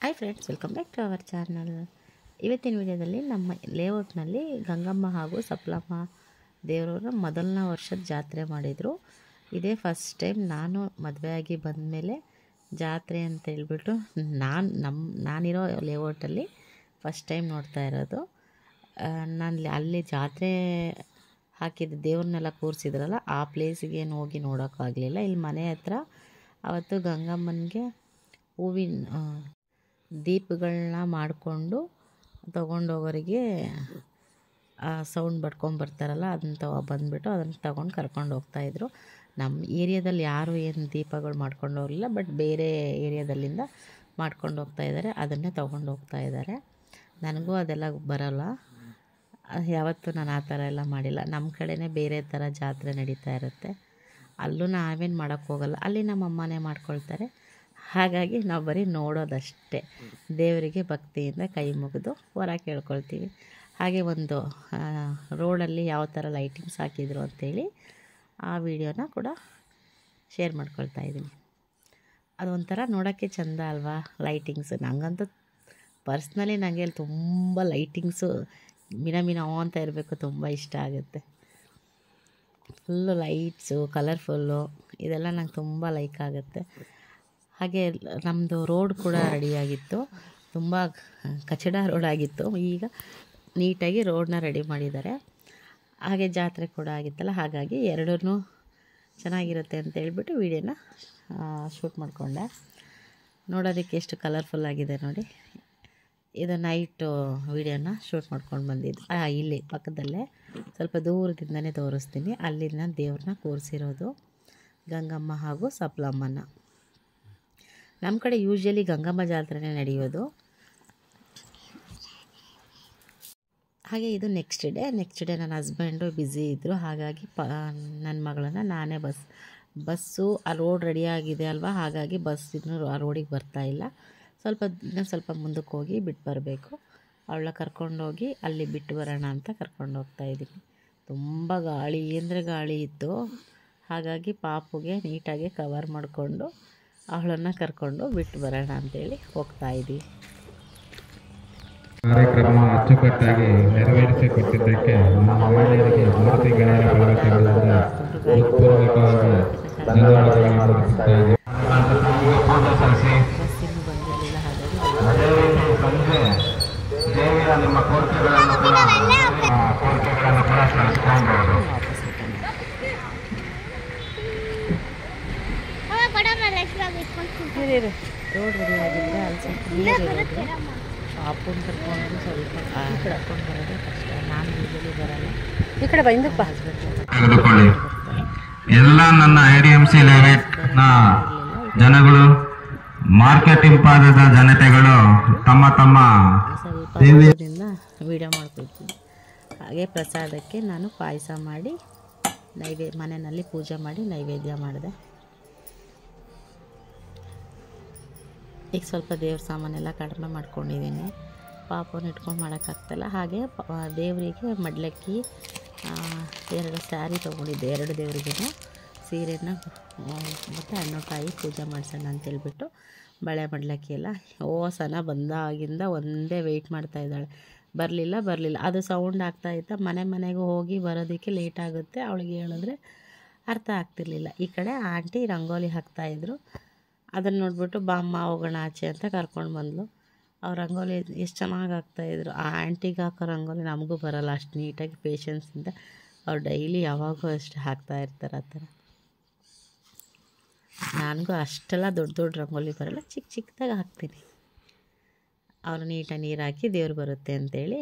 Hi friends, welcome back to our channel. ಇವತ್ತಿನ ವಿಡಿಯೋದಲ್ಲಿ ನಮ್ಮ ಲೇಔಟ್ನಲ್ಲಿ ಗಂಗಮ್ಮ ಹಾಗೂ ಸಪ್ಲಮ್ಮ ದೇವರವ್ರ ಮೊದಲನೇ ವರ್ಷದ ಜಾತ್ರೆ ಮಾಡಿದರು. ಇದೇ ಫಸ್ಟ್ ಟೈಮ್ ನಾನು ಮದುವೆಯಾಗಿ ಬಂದಮೇಲೆ ಜಾತ್ರೆ ಅಂತ ಹೇಳ್ಬಿಟ್ಟು ನಾನಿರೋ ಲೇಔಟಲ್ಲಿ ಫಸ್ಟ್ ಟೈಮ್ ನೋಡ್ತಾ ಇರೋದು. ನಾನು ಅಲ್ಲಿ ಜಾತ್ರೆ ಹಾಕಿದ ದೇವ್ರನ್ನೆಲ್ಲ ಕೂರಿಸಿದ್ರಲ್ಲ, ಆ ಪ್ಲೇಸಿಗೆ ಏನು ಹೋಗಿ ನೋಡೋಕ್ಕಾಗಲಿಲ್ಲ. ಇಲ್ಲಿ ಮನೆ ಹತ್ರ ಅವತ್ತು ಗಂಗಮ್ಮನಿಗೆ ಹೂವಿನ ದೀಪಗಳನ್ನ ಮಾಡಿಕೊಂಡು ತೊಗೊಂಡೋಗೋರಿಗೆ ಸೌಂಡ್ ಬಡ್ಕೊಂಬರ್ತಾರಲ್ಲ, ಅದನ್ನ ಬಂದುಬಿಟ್ಟು ಅದನ್ನು ತೊಗೊಂಡು ಕರ್ಕೊಂಡು ಹೋಗ್ತಾಯಿದ್ರು. ನಮ್ಮ ಏರಿಯಾದಲ್ಲಿ ಯಾರೂ ಏನು ದೀಪಗಳು ಮಾಡ್ಕೊಂಡು ಹೋಗಲಿಲ್ಲ, ಬಟ್ ಬೇರೆ ಏರಿಯಾದಲ್ಲಿಂದ ಮಾಡ್ಕೊಂಡು ಹೋಗ್ತಾಯಿದ್ದಾರೆ, ಅದನ್ನೇ ತೊಗೊಂಡು ಹೋಗ್ತಾಯಿದ್ದಾರೆ. ನನಗೂ ಅದೆಲ್ಲ ಬರೋಲ್ಲ, ಯಾವತ್ತೂ ನಾನು ಆ ಥರ ಎಲ್ಲ ಮಾಡಿಲ್ಲ. ನಮ್ಮ ಕಡೆನೇ ಬೇರೆ ಥರ ಜಾತ್ರೆ ನಡೀತಾ ಇರುತ್ತೆ, ಅಲ್ಲೂ ನಾವೇನು ಮಾಡೋಕ್ಕೆ ಹೋಗಲ್ಲ. ಅಲ್ಲಿ ನಮ್ಮ ಅಮ್ಮನೇ ಮಾಡ್ಕೊಳ್ತಾರೆ. ಹಾಗಾಗಿ ನಾವು ಬರೀ ನೋಡೋದಷ್ಟೇ, ದೇವರಿಗೆ ಭಕ್ತಿಯಿಂದ ಕೈ ಮುಗಿದು ವರ ಕೇಳ್ಕೊಳ್ತೀವಿ. ಹಾಗೆ ಒಂದು ರೋಡಲ್ಲಿ ಯಾವ ಥರ ಲೈಟಿಂಗ್ಸ್ ಹಾಕಿದ್ರು ಅಂಥೇಳಿ ಆ ವಿಡಿಯೋನ ಕೂಡ ಶೇರ್ ಮಾಡ್ಕೊಳ್ತಾ ಇದ್ದೀನಿ. ಅದೊಂಥರ ನೋಡೋಕ್ಕೆ ಚೆಂದ ಅಲ್ವಾ ಲೈಟಿಂಗ್ಸ್. ನನಗಂತೂ ಪರ್ಸ್ನಲಿ ನನಗೆ ತುಂಬ ಲೈಟಿಂಗ್ಸು ಮಿನ ಅಂತ ಇರಬೇಕು, ತುಂಬ ಇಷ್ಟ ಆಗುತ್ತೆ. ಫುಲ್ಲು ಲೈಟ್ಸು, ಕಲರ್ಫುಲ್ಲು, ಇದೆಲ್ಲ ನಂಗೆ ತುಂಬ ಲೈಕ್ ಆಗುತ್ತೆ. ಹಾಗೆ ನಮ್ಮದು ರೋಡ್ ಕೂಡ ರೆಡಿಯಾಗಿತ್ತು, ತುಂಬ ಕಚಡ ರೋಡ್ ಆಗಿತ್ತು. ಈಗ ನೀಟಾಗಿ ರೋಡನ್ನ ರೆಡಿ ಮಾಡಿದ್ದಾರೆ. ಹಾಗೆ ಜಾತ್ರೆ ಕೂಡ ಆಗಿತ್ತಲ್ಲ, ಹಾಗಾಗಿ ಎರಡೂ ಚೆನ್ನಾಗಿರುತ್ತೆ ಅಂತ ಹೇಳ್ಬಿಟ್ಟು ವೀಡಿಯೋನ ಶೂಟ್ ಮಾಡಿಕೊಂಡೆ. ನೋಡೋದಕ್ಕೆ ಎಷ್ಟು ಕಲರ್ಫುಲ್ ಆಗಿದೆ ನೋಡಿ. ಇದು ನೈಟು ವೀಡಿಯೋನ ಶೂಟ್ ಮಾಡ್ಕೊಂಡು ಬಂದಿದ್ದು. ಇಲ್ಲಿ ಪಕ್ಕದಲ್ಲೇ ಸ್ವಲ್ಪ ದೂರದಿಂದನೇ ತೋರಿಸ್ತೀನಿ. ಅಲ್ಲಿನ ದೇವ್ರನ್ನ ಕೂರಿಸಿರೋದು ಗಂಗಮ್ಮ ಹಾಗೂ ಸಪ್ಲಮ್ಮನ. ನಮ್ಮ ಕಡೆ ಯೂಶ್ವಲಿ ಗಂಗಮ್ಮ ಜಾತ್ರೆನೇ ನಡೆಯೋದು. ಹಾಗೆ ಇದು ನೆಕ್ಸ್ಟ್ ಡೇ ನನ್ನ ಹಸ್ಬೆಂಡು ಬ್ಯುಸಿ ಇದ್ದರು. ಹಾಗಾಗಿ ನನ್ನ ಮಗಳನ್ನು ನಾನೇ ಬಸ್ಸು ಆ ರೋಡ್ ರೆಡಿಯಾಗಿದೆ ಅಲ್ವಾ, ಹಾಗಾಗಿ ಬಸ್ ಇನ್ನೂ ಆ ರೋಡಿಗೆ ಬರ್ತಾಯಿಲ್ಲ. ಇನ್ನೂ ಸ್ವಲ್ಪ ಮುಂದಕ್ಕೆ ಹೋಗಿ ಬಿಟ್ಟು ಬರಬೇಕು. ಅವಳ ಕರ್ಕೊಂಡೋಗಿ ಅಲ್ಲಿ ಬಿಟ್ಟು ಬರೋಣ ಅಂತ ಕರ್ಕೊಂಡು ಹೋಗ್ತಾಯಿದ್ದೀನಿ. ತುಂಬ ಗಾಳಿ ಅಂದರೆ ಗಾಳಿ ಇತ್ತು, ಹಾಗಾಗಿ ಪಾಪುಗೆ ನೀಟಾಗಿ ಕವರ್ ಮಾಡಿಕೊಂಡು ಅವಳನ್ನು ಕರ್ಕೊಂಡು ಬಿಟ್ಟು ಬರೋಣ ಅಂತೇಳಿ ಹೋಗ್ತಾಯಿದ್ದೀವಿ. ಕಾರ್ಯಕ್ರಮ ಅಚ್ಚುಕಟ್ಟಾಗಿ ನೆರವೇರಿಸಿಕೊಟ್ಟಿದ್ದಕ್ಕೆ ನಮ್ಮ ಮಹಿಳೆಯರಿಗೆ ಮೂರ್ತಿ ಗಣನ ಬಳಗ ತಂಡದಿಂದ ಹೃತ್ಪೂರ್ವಕವಾಗಿ ಧನ್ಯವಾದಗಳನ್ನು ಅರ್ಪಿಸುತ್ತೇವೆ. ಪೂಜೆ ಸಲ್ಲಿಸಿ ಅದೇ ರೀತಿ ಸಂಜೆ ದೇವಿಯ ನಿಮ್ಮ ಕೋರಿಕೆಗಳನ್ನು ಕೂಡ ಸಲ್ಲಿಸ್ಕೊಳ್ಬಹುದು. ರೋಡ್ ರೆಡಿ ಆಗಿದ್ದರೆ ಅಲ್ಲಿ ಸ್ವಲ್ಪ ನೀರು ಇರೋದು, ಪಾಪುನ ಕರ್ಕೊಂಡು ಸ್ವಲ್ಪ ಕರ್ಕೊಂಡು ಬರೋದೇ ಕಷ್ಟ. ನಾನು ಯೂಶಲಿ ಬರಲ್ಲ. ಈ ಕಡೆ ಬಂದಪ್ಪ ತೆಗೆದುಕೊಳ್ಳಿ. ಎಲ್ಲ ನನ್ನ IDMC ಲೇಔಟ್ನ ಜನಗಳು, ಮಾರ್ಕೆಟ್ ಹಿಂಪಾದದ ಜನತೆಗಳು ತಮ್ಮ ತಮ್ಮ ದೇವಿಯಿಂದ ವೀಡಿಯೋ ಮಾಡ್ಕೊಳ್ತೀನಿ. ಹಾಗೆ ಪ್ರಸಾದಕ್ಕೆ ನಾನು ಪಾಯಸ ಮಾಡಿ ಮನೆಯಲ್ಲಿ ಪೂಜೆ ಮಾಡಿ ನೈವೇದ್ಯ ಮಾಡಿದೆ. ಈಗ ಸ್ವಲ್ಪ ದೇವ್ರ ಸಾಮಾನೆಲ್ಲ ಕಡಿಮೆ ಮಾಡ್ಕೊಂಡಿದ್ದೀನಿ, ಪಾಪನ ಇಟ್ಕೊಂಡು ಮಾಡೋಕ್ಕಾಗ್ತಲ್ಲ. ಹಾಗೆ ದೇವರಿಗೆ ಮಡ್ಲಕ್ಕಿ 2 ಸ್ಯಾರಿ ತೊಗೊಂಡಿದ್ದೆ, 2 ದೇವರಿಗೂ ಸೀರೆನ ಮತ್ತು ಹಣ್ಣುಕಾಯಿ ಪೂಜೆ ಮಾಡಿಸೋಣ ಅಂತೇಳ್ಬಿಟ್ಟು ಬಳೆ ಮಡ್ಲಕ್ಕಿ ಎಲ್ಲ ಓಸನ ಬಂದಾಗಿಂದ ಒಂದೇ ವೆಯ್ಟ್ ಮಾಡ್ತಾಯಿದ್ದಾಳೆ. ಬರಲಿಲ್ಲ. ಅದು ಸೌಂಡ್ ಆಗ್ತಾಯಿತ್ತು. ಮನೆಗೂ ಹೋಗಿ ಬರೋದಕ್ಕೆ ಲೇಟ್ ಆಗುತ್ತೆ. ಅವಳಿಗೆ ಹೇಳಿದ್ರೆ ಅರ್ಥ ಆಗ್ತಿರ್ಲಿಲ್ಲ. ಈ ಕಡೆ ಆಂಟಿ ರಂಗೋಲಿ ಹಾಕ್ತಾಯಿದ್ರು, ಅದನ್ನು ನೋಡಿಬಿಟ್ಟು ಬಾಮ್ಮ ಹೋಗೋಣ ಆಚೆ ಅಂತ ಕರ್ಕೊಂಡು ಬಂದ್ಲು. ಅವ್ರ ರಂಗೋಲಿ ಎಷ್ಟು ಚೆನ್ನಾಗಿ ಹಾಕ್ತಾಯಿದ್ರು. ಆ ಆಂಟಿಗೆ ಹಾಕೋ ರಂಗೋಲಿ ನಮಗೂ ಬರೋಲ್ಲ ಅಷ್ಟು ನೀಟಾಗಿ ಪೇಷನ್ಸಿಂದ. ಅವ್ರು ಡೈಲಿ ಯಾವಾಗೂ ಅಷ್ಟು ಹಾಕ್ತಾಯಿರ್ತಾರೆ ಆ ಥರ. ನನಗೂ ಅಷ್ಟೆಲ್ಲ ದೊಡ್ಡ ರಂಗೋಲಿ ಬರೋಲ್ಲ, ಚಿಕ್ಕದಾಗಿ ಹಾಕ್ತೀನಿ. ಅವರು ನೀಟಾಗಿ ನೀರು ಹಾಕಿ ದೇವ್ರು ಬರುತ್ತೆ ಅಂಥೇಳಿ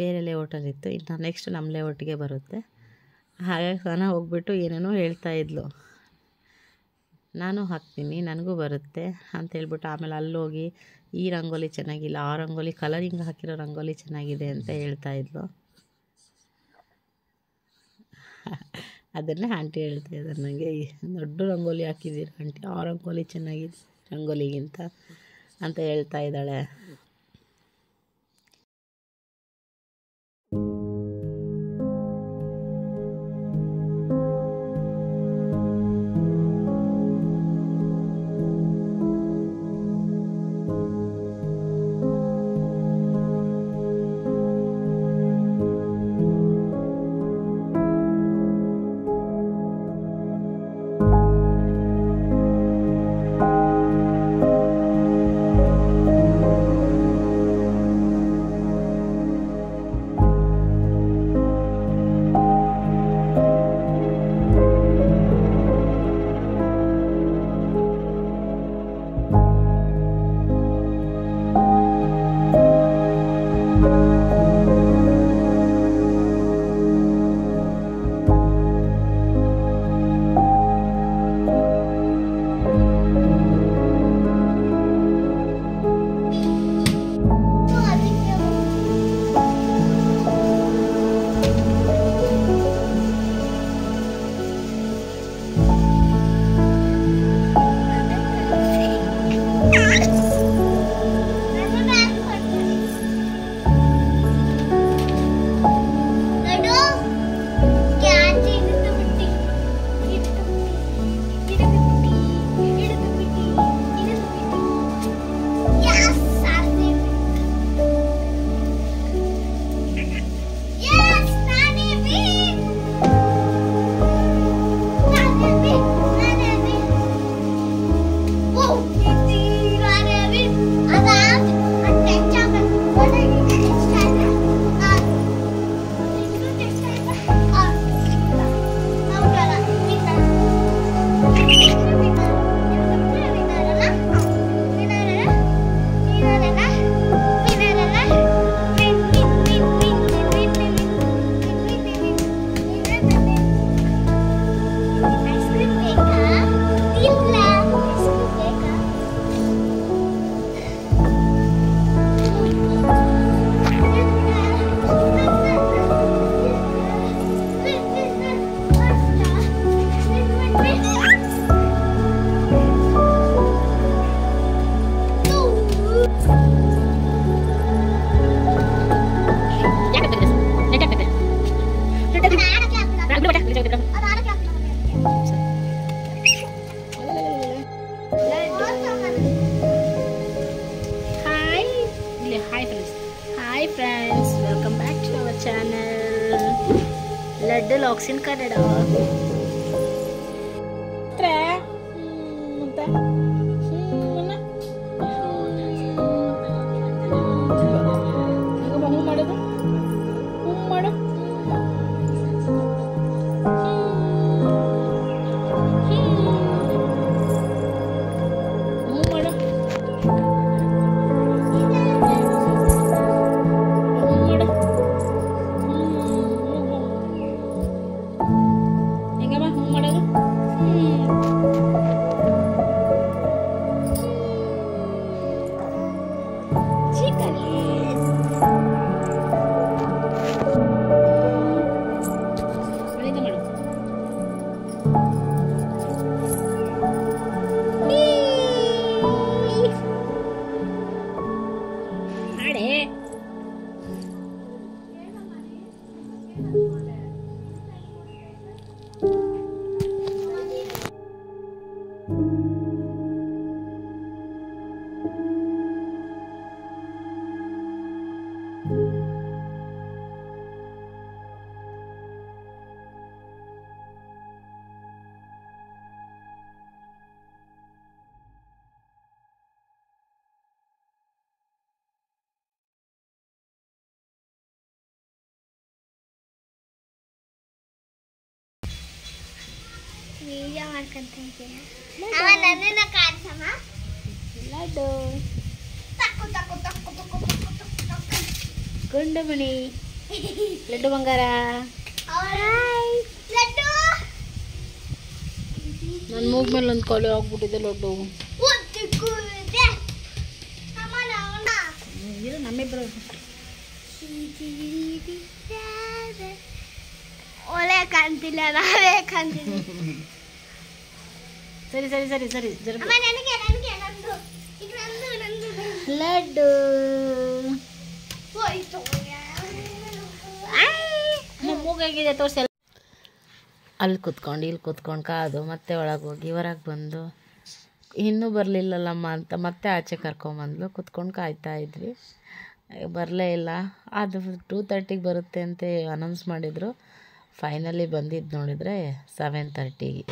ಬೇರೆ ಲೇಔಟಲ್ಲಿತ್ತು. ಇನ್ನು ನೆಕ್ಸ್ಟ್ ನಮ್ಮ ಲೇಔಟಿಗೆ ಬರುತ್ತೆ. ಹಾಗಾಗಿ ಸನ ಹೋಗ್ಬಿಟ್ಟು ಏನೇನೋ ಹೇಳ್ತಾಯಿದ್ಲು, ನಾನು ಹಾಕ್ತೀನಿ ನನಗೂ ಬರುತ್ತೆ ಅಂತೇಳ್ಬಿಟ್ಟು. ಆಮೇಲೆ ಅಲ್ಲೋಗಿ ಈ ರಂಗೋಲಿ ಚೆನ್ನಾಗಿಲ್ಲ, ಆ ರಂಗೋಲಿ ಕಲರಿಂಗ್ ಹಾಕಿರೋ ರಂಗೋಲಿ ಚೆನ್ನಾಗಿದೆ ಅಂತ ಹೇಳ್ತಾಯಿದ್ಲು. ಅದನ್ನೇ ಆಂಟಿ ಹೇಳ್ತಾಯಿದ್ದಾರೆ ನನಗೆ, ದೊಡ್ಡ ರಂಗೋಲಿ ಹಾಕಿದ್ದೀರ ಆಂಟಿ, ಆ ರಂಗೋಲಿ ಚೆನ್ನಾಗಿದೆ ರಂಗೋಲಿಗಿಂತ ಅಂತ ಹೇಳ್ತಾ ಇದ್ದಾಳೆ. Hi friends, welcome back to our channel Laddu locks in Kannada. Video ಮಾಡ್ಕೊಂತೀನಿ. ನನ್ನನ್ನ ಕಾಡ್ಸಮ್ಮ. ಲಡ್ಡು ತಕ್ಕು ತಕ್ಕು ತಕ್ಕು ತಕ್ಕು ತಕ್ಕು ತಕ್ಕು ತಕ್ಕು. ಗುಂಡು ಮಣಿ ಲಡ್ಡು ಬಂಗಾರ. ಹಾಯ್ ಲಡ್ಡು. ನನ್ನ ಮೂಗ್ ಮೇಲೆ ಒಂದು ಕಾಲು ಆಗ್ಬಿಟ್ಟಿದೆ ಲಡ್ಡು. ಒತ್ತಿಕ್ಕುದೆ. ಅಮ್ಮ ನಾವಣ್ಣ. ಇದು ನಮ್ಮಿಬ್ಬರು. ಒಳ್ಳೆ ಕಾಣ್ತಿಲ್ಲ, ನಾವೇ ಕಾಣ್ತೀವಿ. ಸರಿ ಸರಿ ಸರಿ ಸರಿ ಅಮ್ಮ ನನಗೆ ನನಗೆ ನಂದು ಈಗ ನಂದು ಲಡ್ಡು ಹೋಯ್ತು. ಮೂಗಾಗಿದೆ ತೋರಿಸಿ. ಅಲ್ಲಿ ಕುತ್ಕೊಂಡು ಇಲ್ಲಿ ಕುತ್ಕೊಂಡು ಕಾದು ಮತ್ತೆ ಒಳಗೆ ಹೋಗಿ ಹೊರಗೆ ಬಂದು ಇನ್ನೂ ಬರಲಿಲ್ಲಲ್ಲಮ್ಮ ಅಂತ ಮತ್ತೆ ಆಚೆ ಕರ್ಕೊಂಬಂದ್ಲು. ಕುತ್ಕೊಂಡು ಕಾಯ್ತಾ ಇದ್ವಿ, ಬರಲೇ ಇಲ್ಲ. ಅದು 2:30ಗೆ ಬರುತ್ತೆ ಅಂತ ಅನೌನ್ಸ್ ಮಾಡಿದರು. ಫೈನಲಿ ಬಂದಿದ್ದು ನೋಡಿದರೆ 7:30ಗೆ.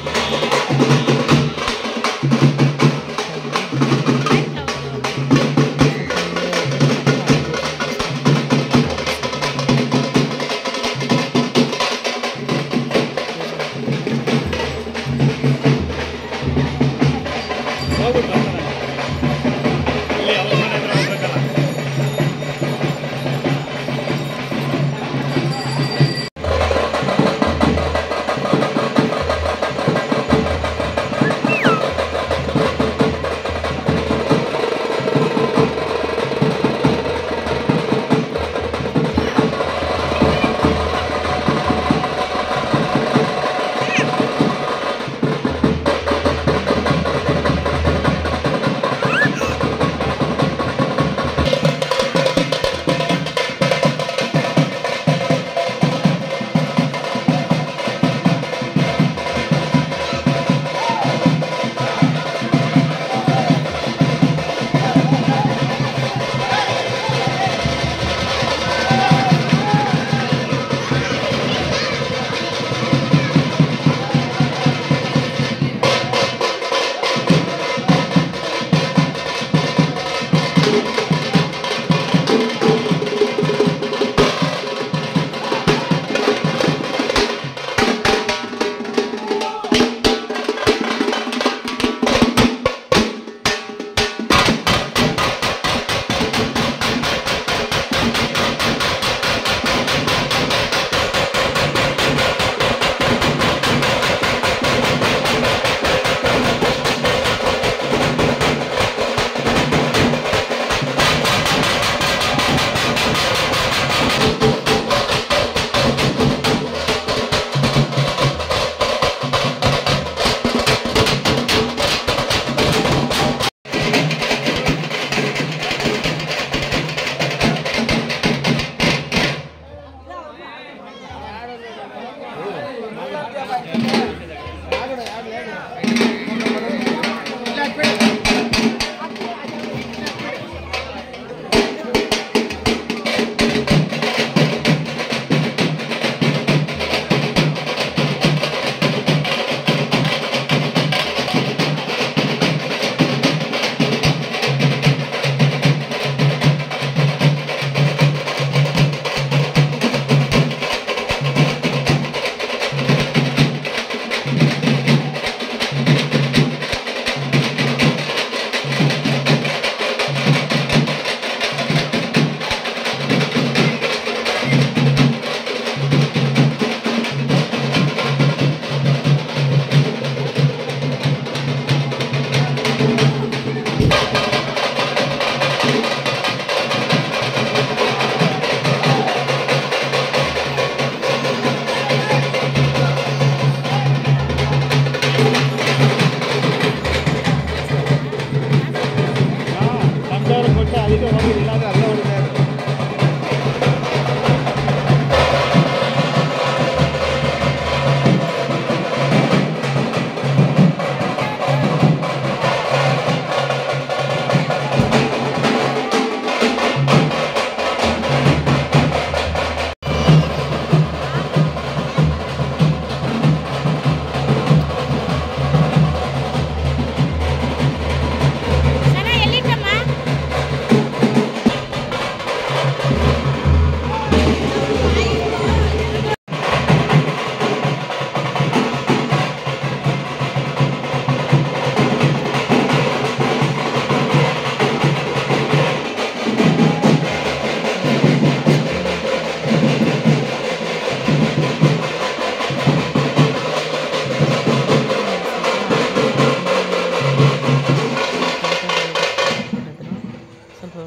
ಸ್ವಲ್ಪ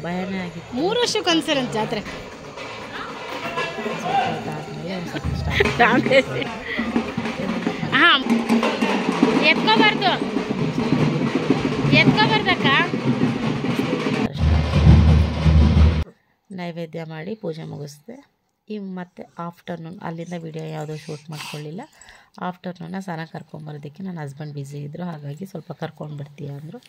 ಭಯನೇ ಆಗಿತ್ತು. 3 ವರ್ಷಕ್ಕೊಂದ್ಸಲ ಜಾತ್ರೆ. ಹಾಂ ಎತ್ಕೋಬಾರ್ದಕ್ಕ. ನೈವೇದ್ಯ ಮಾಡಿ ಪೂಜೆ ಮುಗಿಸ್ದೆ. ಮತ್ತು ಆಫ್ಟರ್ನೂನ್ ಅಲ್ಲಿಂದ ವಿಡಿಯೋ ಯಾವುದೂ ಶೂಟ್ ಮಾಡ್ಕೊಳ್ಳಿಲ್ಲ. ಆಫ್ಟರ್ನೂನ ಸನ ಕರ್ಕೊಂಬರೋದಕ್ಕೆ ನನ್ನ ಹಸ್ಬೆಂಡ್ ಬ್ಯುಸಿ ಇದ್ದರು, ಹಾಗಾಗಿ ಸ್ವಲ್ಪ ಕರ್ಕೊಂಡು ಬರ್ತೀಯ ಅಂದರು,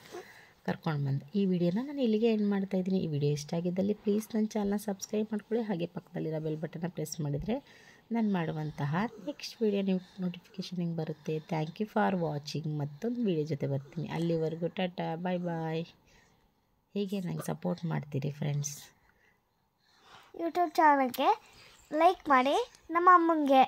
ಕರ್ಕೊಂಡು ಬಂದೆ. ಈ ವಿಡಿಯೋನ ನಾನು ಇಲ್ಲಿಗೆ ಎಂಡ್ ಮಾಡ್ತಾಯಿದ್ದೀನಿ. ಈ ವಿಡಿಯೋ ಇಷ್ಟ ಆಗಿದ್ದಲ್ಲಿ ಪ್ಲೀಸ್ ನನ್ನ ಚಾನಲ್ನ ಸಬ್ಸ್ಕ್ರೈಬ್ ಮಾಡ್ಕೊಳ್ಳಿ, ಹಾಗೆ ಪಕ್ಕದಲ್ಲಿರೋ ಬೆಲ್ ಬಟನ್ನ ಪ್ರೆಸ್ ಮಾಡಿದರೆ ನಾನು ಮಾಡುವಂತಹ ನೆಕ್ಸ್ಟ್ ವಿಡಿಯೋ ನೀವು ನೋಟಿಫಿಕೇಷನ್ ಹಿಂಗೆ ಬರುತ್ತೆ. Thank you for watching. ಮತ್ತೊಂದು ವಿಡಿಯೋ ಜೊತೆ ಬರ್ತೀನಿ. ಅಲ್ಲಿವರೆಗೂ ಟಾಟಾ, ಬಾಯ್ ಬಾಯ್. ಹೀಗೆ ನಂಗೆ ಸಪೋರ್ಟ್ ಮಾಡ್ತೀರಿ ಫ್ರೆಂಡ್ಸ್. ಯೂಟ್ಯೂಬ್ ಚಾನಲ್ಗೆ ಲೈಕ್ ಮಾಡಿ, ನಮ್ಮ ಅಮ್ಮಂಗೆ